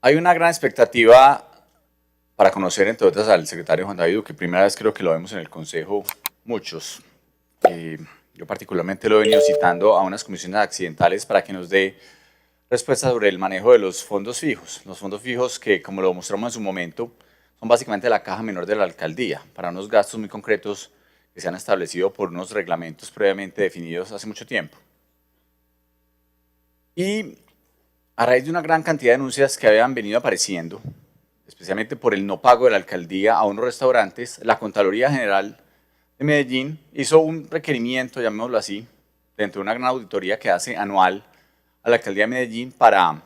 Hay una gran expectativa para conocer, entre otras, al secretario Juan David Duque. Primera vez creo que lo vemos en el Consejo, muchos. Yo particularmente lo he venido citando a unas comisiones accidentales para que nos dé respuesta sobre el manejo de los fondos fijos. Los fondos fijos que, como lo mostramos en su momento, son básicamente la caja menor de la alcaldía para unos gastos muy concretos que se han establecido por unos reglamentos previamente definidos hace mucho tiempo. Y a raíz de una gran cantidad de denuncias que habían venido apareciendo, especialmente por el no pago de la alcaldía a unos restaurantes, la Contraloría General de Medellín hizo un requerimiento, llamémoslo así, dentro de una gran auditoría que hace anual a la alcaldía de Medellín para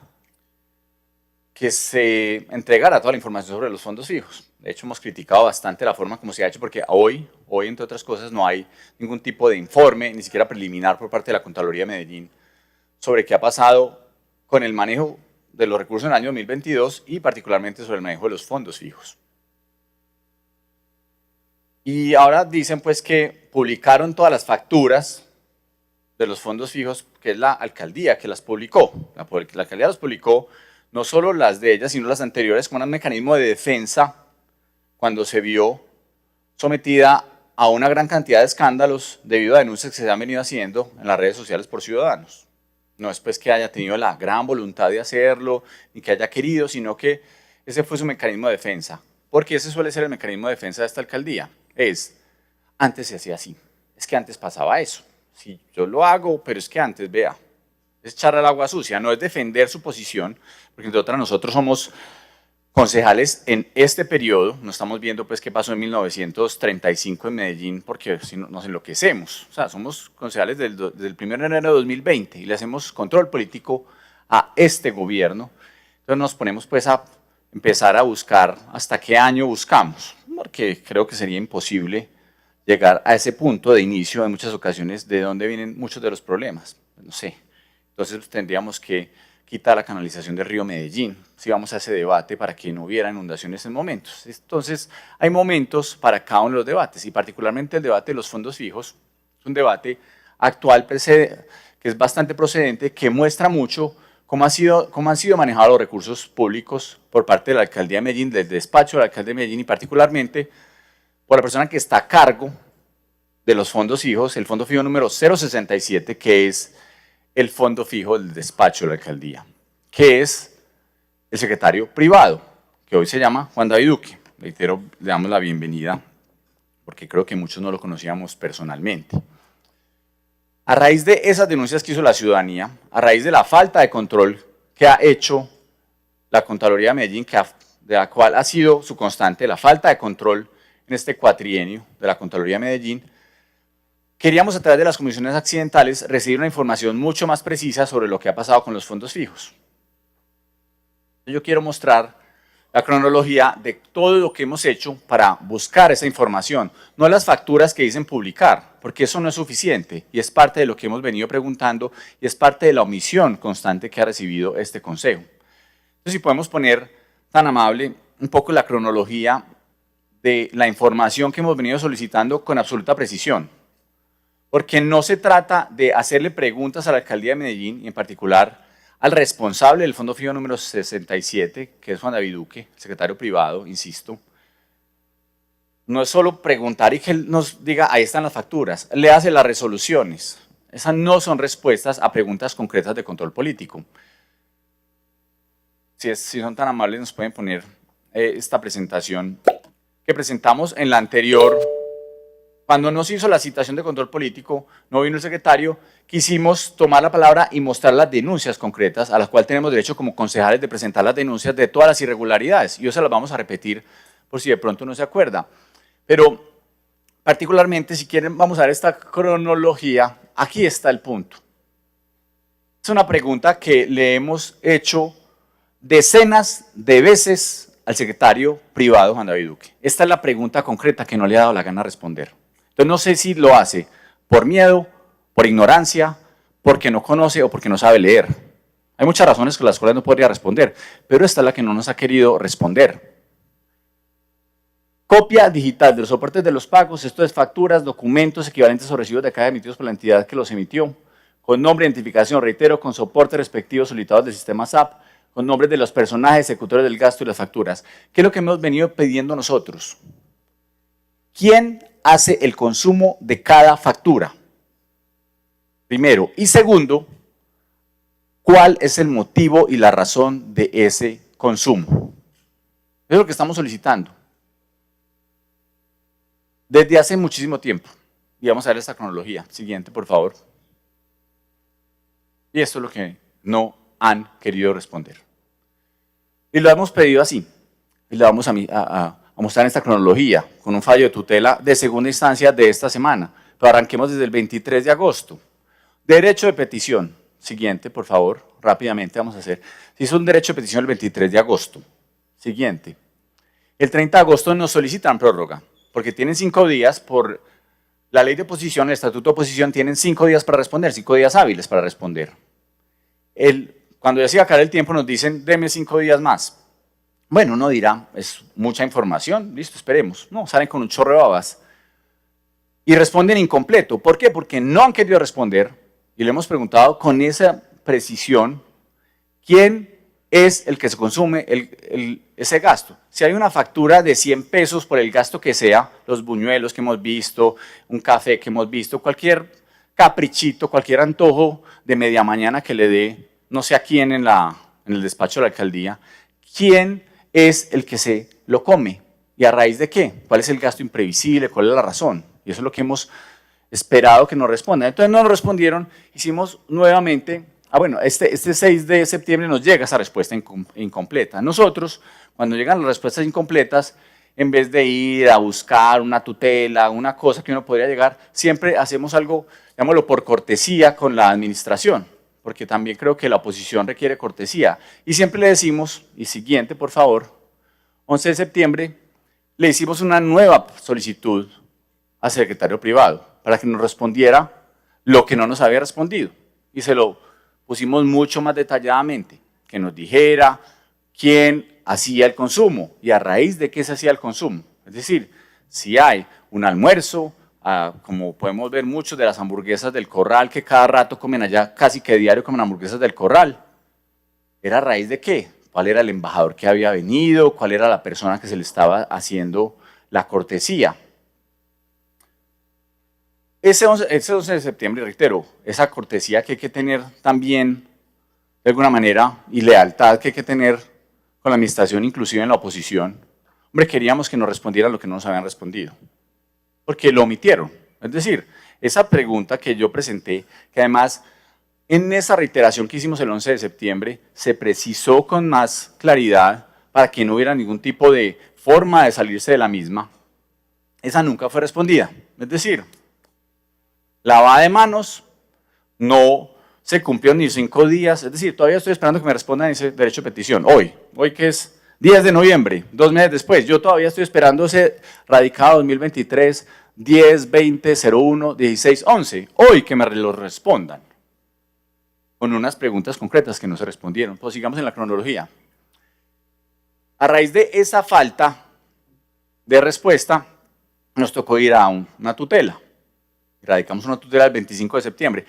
que se entregara toda la información sobre los fondos fijos. De hecho, hemos criticado bastante la forma como se ha hecho porque hoy, entre otras cosas, no hay ningún tipo de informe, ni siquiera preliminar por parte de la Contraloría de Medellín sobre qué ha pasado con el manejo de los recursos en el año 2022 y particularmente sobre el manejo de los fondos fijos. Y ahora dicen pues que publicaron todas las facturas de los fondos fijos, que es la alcaldía que las publicó. La alcaldía las publicó, no solo las de ellas, sino las anteriores, como un mecanismo de defensa cuando se vio sometida a una gran cantidad de escándalos debido a denuncias que se han venido haciendo en las redes sociales por ciudadanos. No es pues que haya tenido la gran voluntad de hacerlo, ni que haya querido, sino que ese fue su mecanismo de defensa. Porque ese suele ser el mecanismo de defensa de esta alcaldía. Antes se hacía así, es que antes pasaba eso. Sí, yo lo hago, pero es que antes, vea, es echar al agua sucia, no es defender su posición, porque entre otras nosotros somos concejales en este periodo, no estamos viendo pues qué pasó en 1935 en Medellín, porque si no, nos enloquecemos. O sea, somos concejales desde el 1 de enero de 2020 y le hacemos control político a este gobierno. Entonces nos ponemos pues a empezar a buscar hasta qué año buscamos, porque creo que sería imposible llegar a ese punto de inicio en muchas ocasiones de donde vienen muchos de los problemas. No sé, entonces tendríamos que quitar la canalización del río Medellín, si vamos a ese debate para que no hubiera inundaciones en momentos. Entonces, hay momentos para cada uno de los debates, y particularmente el debate de los fondos fijos, es un debate actual que es bastante procedente, que muestra mucho cómo han sido manejados los recursos públicos por parte de la alcaldía de Medellín, del despacho del alcalde de Medellín, y particularmente por la persona que está a cargo de los fondos fijos, el fondo fijo número 067, que es el fondo fijo del despacho de la alcaldía, que es el secretario privado, que hoy se llama Juan David Duque. Reitero, le damos la bienvenida, porque creo que muchos no lo conocíamos personalmente. A raíz de esas denuncias que hizo la ciudadanía, a raíz de la falta de control que ha hecho la Contraloría de Medellín, de la cual ha sido su constante, la falta de control en este cuatrienio de la Contraloría de Medellín, queríamos a través de las comisiones accidentales recibir una información mucho más precisa sobre lo que ha pasado con los fondos fijos. Yo quiero mostrar la cronología de todo lo que hemos hecho para buscar esa información, no las facturas que dicen publicar, porque eso no es suficiente y es parte de lo que hemos venido preguntando y es parte de la omisión constante que ha recibido este consejo. Entonces, si podemos poner, tan amable, un poco la cronología de la información que hemos venido solicitando con absoluta precisión. Porque no se trata de hacerle preguntas a la alcaldía de Medellín y en particular al responsable del fondo fijo número 67, que es Juan David Duque, secretario privado, insisto. No es solo preguntar y que él nos diga, ahí están las facturas, le hace las resoluciones. Esas no son respuestas a preguntas concretas de control político. Si son tan amables, nos pueden poner esta presentación que presentamos en la anterior. Cuando nos hizo la citación de control político, no vino el secretario, quisimos tomar la palabra y mostrar las denuncias concretas a las cuales tenemos derecho como concejales de presentar las denuncias de todas las irregularidades. Y yo se las vamos a repetir por si de pronto no se acuerda. Pero particularmente, si quieren, vamos a ver esta cronología. Aquí está el punto. Es una pregunta que le hemos hecho decenas de veces al secretario privado Juan David Duque. Esta es la pregunta concreta que no le ha dado la gana responder. Entonces no sé si lo hace por miedo, por ignorancia, porque no conoce o porque no sabe leer. Hay muchas razones con las cuales no podría responder, pero esta es la que no nos ha querido responder. Copia digital de los soportes de los pagos, esto es facturas, documentos equivalentes o recibos de acá emitidos por la entidad que los emitió, con nombre, identificación, reitero, con soporte respectivo solicitados del sistema SAP, con nombres de los personajes ejecutores del gasto y las facturas. ¿Qué es lo que hemos venido pidiendo nosotros? ¿Quién hace el consumo de cada factura? Primero. Y segundo, ¿cuál es el motivo y la razón de ese consumo? Eso es lo que estamos solicitando. Desde hace muchísimo tiempo. Y vamos a ver esta cronología. Siguiente, por favor. Y esto es lo que no han querido responder. Y lo hemos pedido así. Y lo vamos a mostrar en esta cronología, con un fallo de tutela de segunda instancia de esta semana. Pero arranquemos desde el 23 de agosto. Derecho de petición. Siguiente, por favor. Rápidamente vamos a hacer. Se hizo un derecho de petición el 23 de agosto. Siguiente. El 30 de agosto nos solicitan prórroga, porque tienen 5 días por la ley de oposición, el estatuto de oposición, tienen 5 días para responder, 5 días hábiles para responder. Cuando ya se acaba el tiempo nos dicen, deme 5 días más. Bueno, uno dirá, es mucha información, listo, esperemos. No, salen con un chorro de babas y responden incompleto. ¿Por qué? Porque no han querido responder y le hemos preguntado con esa precisión quién es el que se consume ese gasto. Si hay una factura de 100 pesos por el gasto que sea, los buñuelos que hemos visto, un café que hemos visto, cualquier caprichito, cualquier antojo de media mañana que le dé, no sé a quién en el despacho de la alcaldía, ¿quién es el que se lo come? ¿Y a raíz de qué? ¿Cuál es el gasto imprevisible? ¿Cuál es la razón? Y eso es lo que hemos esperado que nos respondan. Entonces no nos respondieron, hicimos nuevamente. Bueno, este 6 de septiembre nos llega esa respuesta incompleta. Nosotros, cuando llegan las respuestas incompletas, en vez de ir a buscar una tutela, una cosa que uno podría llegar, siempre hacemos algo, llamémoslo por cortesía con la administración, porque también creo que la oposición requiere cortesía. Y siempre le decimos, y siguiente, por favor, 11 de septiembre, le hicimos una nueva solicitud al secretario privado para que nos respondiera lo que no nos había respondido. Y se lo pusimos mucho más detalladamente, que nos dijera quién hacía el consumo y a raíz de qué se hacía el consumo. Es decir, si hay un almuerzo, como podemos ver muchos de las hamburguesas del Corral que cada rato comen allá, casi que diario comen hamburguesas del Corral, ¿era a raíz de qué? ¿Cuál era el embajador que había venido? ¿Cuál era la persona que se le estaba haciendo la cortesía? Ese 11 de septiembre, reitero, esa cortesía que hay que tener también, de alguna manera, y lealtad que hay que tener con la administración, inclusive en la oposición, hombre, queríamos que nos respondieran lo que no nos habían respondido, porque lo omitieron. Es decir, esa pregunta que yo presenté, que además en esa reiteración que hicimos el 11 de septiembre, se precisó con más claridad para que no hubiera ningún tipo de forma de salirse de la misma, esa nunca fue respondida. Es decir, lavada de manos, no se cumplió ni 5 días, es decir, todavía estoy esperando que me respondan ese derecho de petición. Hoy que es 10 de noviembre, 2 meses después, yo todavía estoy esperando ese radicado 2023, 10, 20, 01, 16, 11, hoy que me lo respondan, con unas preguntas concretas que no se respondieron. Pues sigamos en la cronología. A raíz de esa falta de respuesta, nos tocó ir a una tutela. Radicamos una tutela el 25 de septiembre.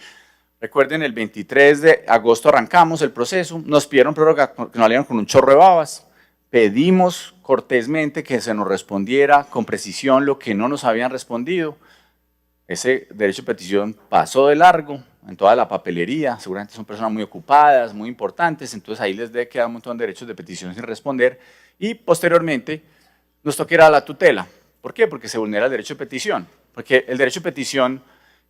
Recuerden, el 23 de agosto arrancamos el proceso, nos pidieron prórroga, que nos salieron con un chorro de babas, pedimos cortésmente que se nos respondiera con precisión lo que no nos habían respondido. Ese derecho de petición pasó de largo en toda la papelería, seguramente son personas muy ocupadas, muy importantes, entonces ahí les debe quedar un montón de derechos de petición sin responder y posteriormente nos toca ir a la tutela. ¿Por qué? Porque se vulnera el derecho de petición. Porque el derecho de petición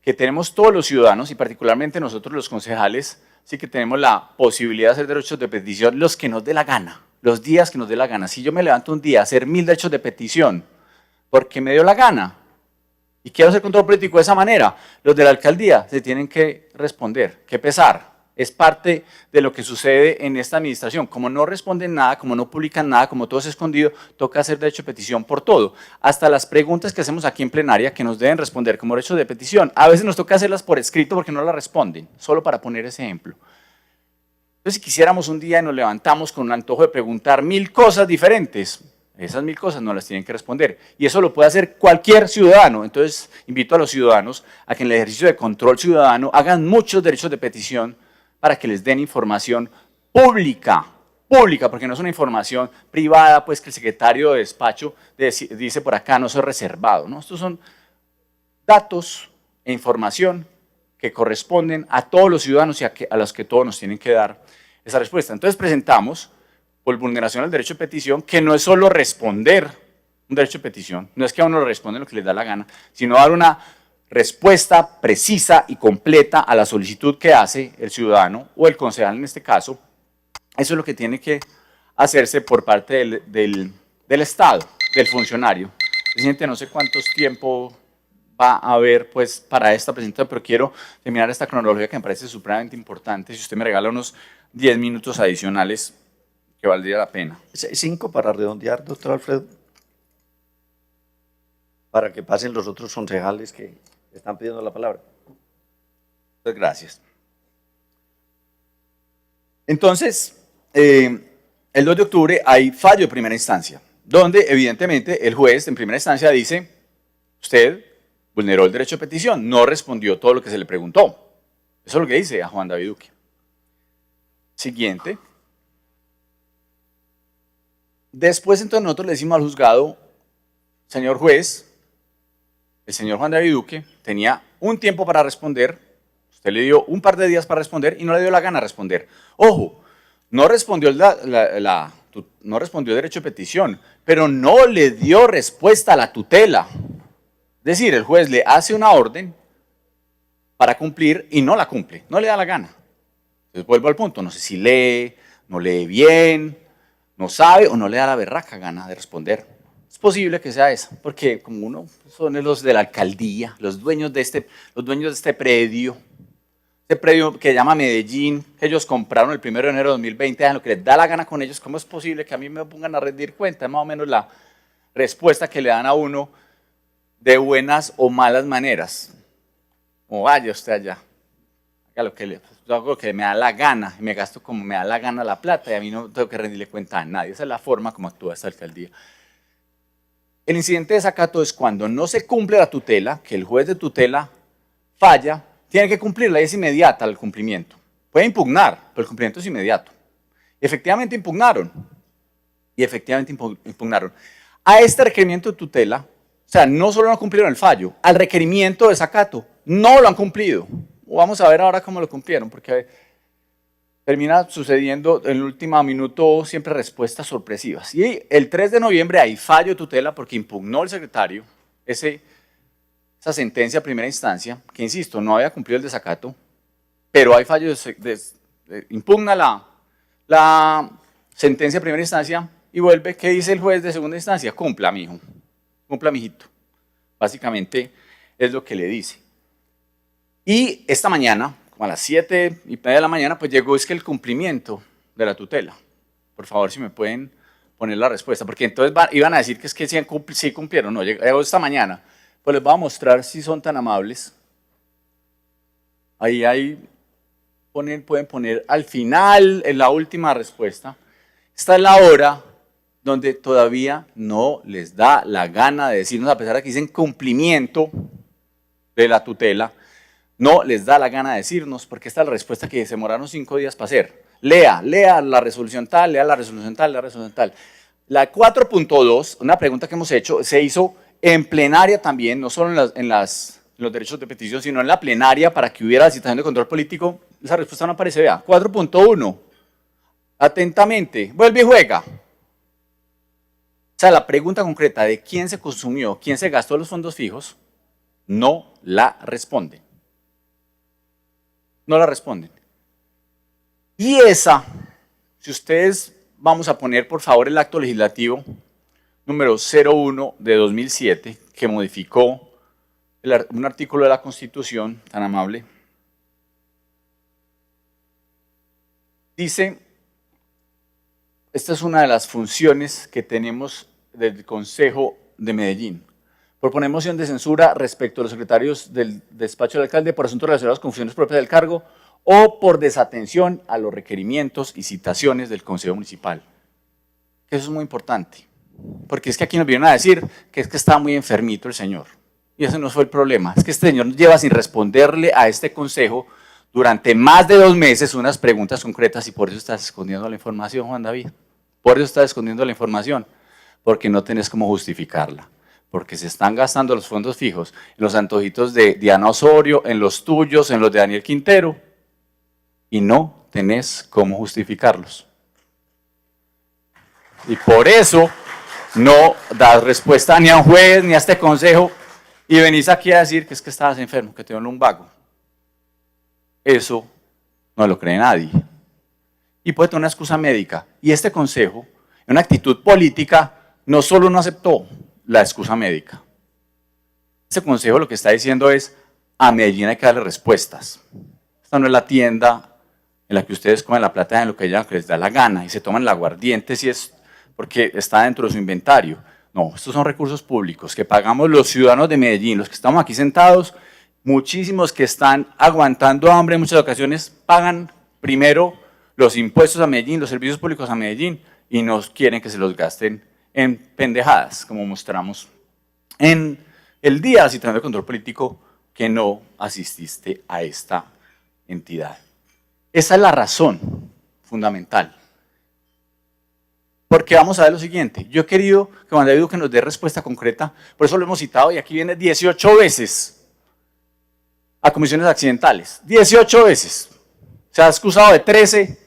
que tenemos todos los ciudadanos y particularmente nosotros los concejales, sí que tenemos la posibilidad de hacer derechos de petición los que nos dé la gana, los días que nos dé la gana. Si yo me levanto un día a hacer 1000 derechos de petición porque me dio la gana y quiero hacer control político de esa manera, los de la alcaldía se tienen que responder, que pesar. Es parte de lo que sucede en esta administración. Como no responden nada, como no publican nada, como todo es escondido, toca hacer derecho de petición por todo. Hasta las preguntas que hacemos aquí en plenaria que nos deben responder como derecho de petición, a veces nos toca hacerlas por escrito porque no las responden, solo para poner ese ejemplo. Entonces, si quisiéramos un día y nos levantamos con un antojo de preguntar 1000 cosas diferentes, esas 1000 cosas no las tienen que responder. Y eso lo puede hacer cualquier ciudadano. Entonces, invito a los ciudadanos a que en el ejercicio de control ciudadano hagan muchos derechos de petición para que les den información pública pública, porque no es una información privada, pues que el secretario de despacho dice por acá, no es reservado, ¿no? Estos son datos e información que corresponden a todos los ciudadanos y a los que todos nos tienen que dar esa respuesta. Entonces presentamos, por vulneración al derecho de petición, que no es solo responder un derecho de petición, no es que a uno le responde lo que les da la gana, sino dar una respuesta precisa y completa a la solicitud que hace el ciudadano o el concejal en este caso. Eso es lo que tiene que hacerse por parte del Estado, del funcionario. Presidente, no sé cuántos tiempo va a haber pues, para esta presentación, pero quiero terminar esta cronología que me parece supremamente importante. Si usted me regala unos 10 minutos adicionales, que valdría la pena. 5 para redondear, doctor Alfredo, para que pasen los otros concejales que están pidiendo la palabra. Muchas gracias. Entonces, el 2 de octubre hay fallo de primera instancia, donde evidentemente el juez en primera instancia dice, usted vulneró el derecho de petición, no respondió todo lo que se le preguntó. Eso es lo que dice a Juan David Duque. Siguiente. Después entonces nosotros le decimos al juzgado, señor juez, el señor Juan David Duque tenía un tiempo para responder, usted le dio un par de días para responder y no le dio la gana de responder. Ojo, no respondió no respondió el derecho de petición, pero no le dio respuesta a la tutela. Es decir, el juez le hace una orden para cumplir y no la cumple, no le da la gana. Entonces vuelvo al punto, no sé si lee, no lee bien, no sabe o no le da la berraca gana de responder. Es posible que sea eso, porque como uno son los de la alcaldía, los dueños de este predio que se llama Medellín, que ellos compraron el 1 de enero de 2020, hagan lo que les da la gana con ellos. ¿Cómo es posible que a mí me pongan a rendir cuenta? Es más o menos la respuesta que le dan a uno de buenas o malas maneras. Como vaya usted allá, haga yo hago lo que me da la gana, y me gasto como me da la gana la plata, y a mí no tengo que rendirle cuenta a nadie. Esa es la forma como actúa esta alcaldía. El incidente de desacato es cuando no se cumple la tutela, que el juez de tutela falla, tiene que cumplirla y es inmediata el cumplimiento. Puede impugnar, pero el cumplimiento es inmediato. Efectivamente impugnaron. A este requerimiento de tutela, o sea, no solo no cumplieron el fallo, al requerimiento de desacato no lo han cumplido. Vamos a ver ahora cómo lo cumplieron, porque termina sucediendo en el último minuto siempre respuestas sorpresivas. Y el 3 de noviembre hay fallo de tutela porque impugnó el secretario esa sentencia a primera instancia, que insisto, no había cumplido el desacato, pero hay fallo impugna la sentencia a primera instancia y vuelve. ¿Qué dice el juez de segunda instancia? Cumpla, mijo, cumpla, mijito. Básicamente es lo que le dice. Y esta mañana, como a las 7:30 de la mañana, pues llegó el cumplimiento de la tutela. Por favor, si me pueden poner la respuesta, porque entonces iban a decir que sí cumplieron. No, llegó esta mañana. Pues les voy a mostrar si son tan amables. Ahí pueden poner al final, en la última respuesta. Esta es la hora donde todavía no les da la gana de decirnos, a pesar de que dicen cumplimiento de la tutela, no les da la gana de decirnos, porque esta es la respuesta que se demoraron 5 días para hacer. Lea la resolución tal, lea la resolución tal, la resolución tal. La 4.2, una pregunta que hemos hecho, se hizo en plenaria también, no solo en los derechos de petición, sino en la plenaria para que hubiera la situación de control político. Esa respuesta no aparece, vea. 4.1, atentamente, vuelve y juega. O sea, la pregunta concreta de quién se consumió, quién se gastó los fondos fijos, no la responden. No la responden. Y esa, si ustedes vamos a poner por favor el acto legislativo número 01 de 2007, que modificó un artículo de la Constitución, tan amable, dice, esta es una de las funciones que tenemos del Consejo de Medellín. Propone moción de censura respecto a los secretarios del despacho del alcalde por asuntos relacionados con funciones propias del cargo o por desatención a los requerimientos y citaciones del Consejo Municipal. Eso es muy importante, porque es que aquí nos vienen a decir que es que estaba muy enfermito el señor, y ese no fue el problema. Es que este señor lleva sin responderle a este consejo durante más de 2 meses unas preguntas concretas y por eso estás escondiendo la información, Juan David. Por eso estás escondiendo la información, porque no tenés cómo justificarla. Porque se están gastando los fondos fijos en los antojitos de Diana Osorio, en los tuyos, en los de Daniel Quintero, y no tenés cómo justificarlos. Y por eso no das respuesta ni a un juez, ni a este consejo, y venís aquí a decir que es que estabas enfermo, que te dio un lumbago. Eso no lo cree nadie. Y puede tener una excusa médica. Y este consejo, en una actitud política, no solo no aceptó la excusa médica. Este consejo lo que está diciendo es, a Medellín hay que darle respuestas. Esta no es la tienda en la que ustedes comen la plata en lo que les da la gana y se toman el aguardiente si es porque está dentro de su inventario. No, estos son recursos públicos que pagamos los ciudadanos de Medellín, los que estamos aquí sentados, muchísimos que están aguantando hambre en muchas ocasiones, pagan primero los impuestos a Medellín, los servicios públicos a Medellín, y no quieren que se los gasten en pendejadas, como mostramos en el día de la citación de control político, que no asististe a esta entidad. Esa es la razón fundamental. Porque vamos a ver lo siguiente, yo he querido que Juan David Duque nos dé respuesta concreta, por eso lo hemos citado y aquí viene 18 veces a comisiones accidentales, 18 veces, se ha excusado de 13,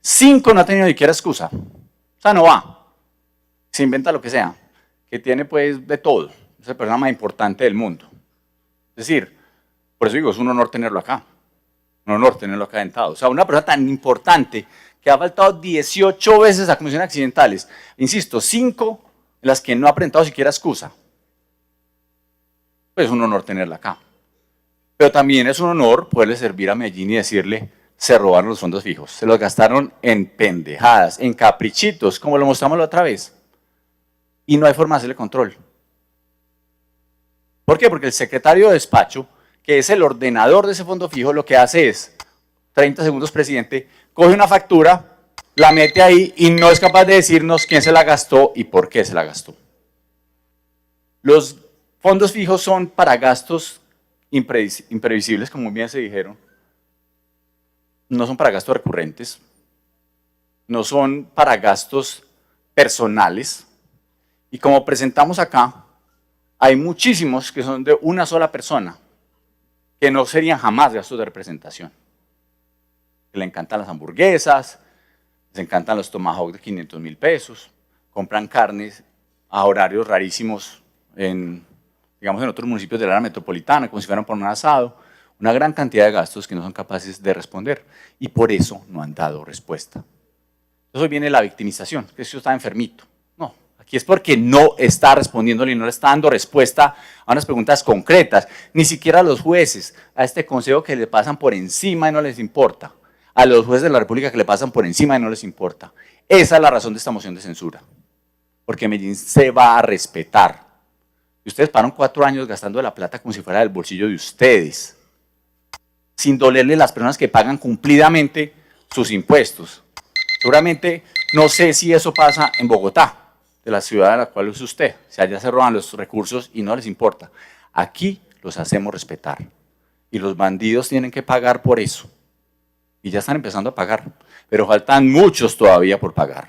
5 no ha tenido ni siquiera excusa, o sea, no va, se inventa lo que sea, que tiene pues de todo, es la persona más importante del mundo. Es decir, por eso digo, es un honor tenerlo acá, un honor tenerlo acá sentado, o sea, una persona tan importante que ha faltado 18 veces a comisiones accidentales, insisto, 5 en las que no ha presentado siquiera excusa. Pues es un honor tenerla acá. Pero también es un honor poderle servir a Medellín y decirle, se robaron los fondos fijos, se los gastaron en pendejadas, en caprichitos, como lo mostramos la otra vez. Y no hay forma de hacerle control. ¿Por qué? Porque el secretario de despacho, que es el ordenador de ese fondo fijo, lo que hace es, 30 segundos, presidente, coge una factura, la mete ahí y no es capaz de decirnos quién se la gastó y por qué se la gastó. Los fondos fijos son para gastos imprevisibles, como bien se dijeron, no son para gastos recurrentes, no son para gastos personales, y como presentamos acá, hay muchísimos que son de una sola persona, que no serían jamás gastos de representación. Le encantan las hamburguesas, les encantan los tomahawk de 500.000 pesos, compran carnes a horarios rarísimos digamos en otros municipios del área metropolitana, como si fueran por un asado, una gran cantidad de gastos que no son capaces de responder y por eso no han dado respuesta. Entonces hoy viene la victimización, que eso está enfermito. No, aquí es porque no está respondiéndole y no le está dando respuesta a unas preguntas concretas, ni siquiera a los jueces, a este consejo que le pasan por encima y no les importa. A los jueces de la República que le pasan por encima y no les importa. Esa es la razón de esta moción de censura. Porque Medellín se va a respetar. Y ustedes pasaron 4 años gastando la plata como si fuera del bolsillo de ustedes, sin dolerle a las personas que pagan cumplidamente sus impuestos. Seguramente, no sé si eso pasa en Bogotá, de la ciudad a la cual es usted. O sea, allá se roban los recursos y no les importa. Aquí los hacemos respetar. Y los bandidos tienen que pagar por eso. Y ya están empezando a pagar, pero faltan muchos todavía por pagar.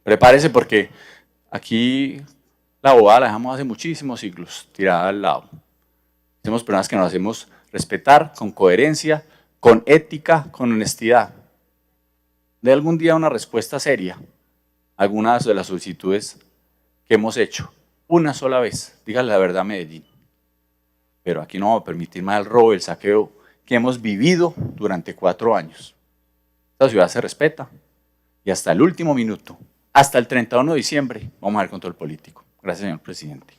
Prepárese porque aquí la bobada la dejamos hace muchísimos siglos, tirada al lado. Somos personas que nos hacemos respetar con coherencia, con ética, con honestidad. De algún día una respuesta seria a algunas de las solicitudes que hemos hecho. Una sola vez, dígale la verdad a Medellín. Pero aquí no vamos a permitir más el robo, el saqueo que hemos vivido durante 4 años. Esta ciudad se respeta y hasta el último minuto, hasta el 31 de diciembre, vamos a ver control político. Gracias, señor presidente.